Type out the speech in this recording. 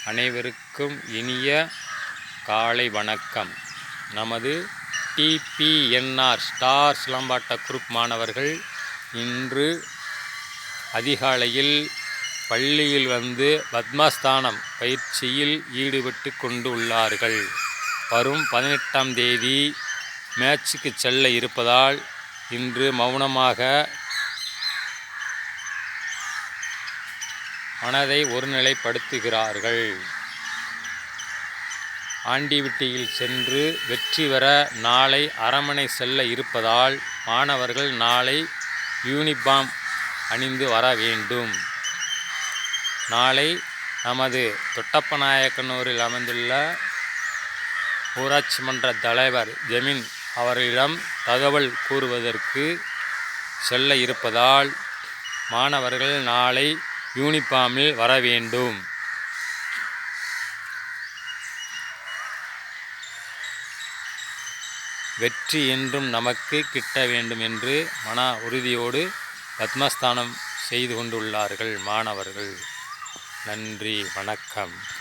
அனைவருக்கும் இனிய காலை வணக்கம். நமது டிபிஎன்ஆர் ஸ்டார் சிலம்பாட்ட குரூப் மாணவர்கள் இன்று அதிகாலையில் பள்ளியில் வந்து பத்மஸ்தானம் பயிற்சியில் ஈடுபட்டு கொண்டு உள்ளார்கள். வரும் 18ஆம் தேதி மேட்சுக்கு செல்ல இருப்பதால் இன்று மௌனமாக மனதை ஒருநிலைப்படுத்துகிறார்கள். ஆண்டிவிட்டியில் சென்று வெற்றி பெற நாளை அரண்மனை செல்ல இருப்பதால் மாணவர்கள் நாளை யூனிஃபார்ம் அணிந்து வர வேண்டும். நாளை நமது தொட்டப்பநாயக்கனூரில் அமைந்துள்ள ஊராட்சி மன்ற தலைவர் ஜமீன் அவர்களிடம் தகவல் கூறுவதற்கு செல்ல இருப்பதால் மாணவர்கள் நாளை யூனிஃபார்மில் வர வேண்டும். வெற்றி என்றும் நமக்கு கிட்ட வேண்டும் என்று மன உறுதியோடு பத்மஸ்தானம் செய்து கொண்டுள்ளார்கள் மாணவர்கள். நன்றி, வணக்கம்.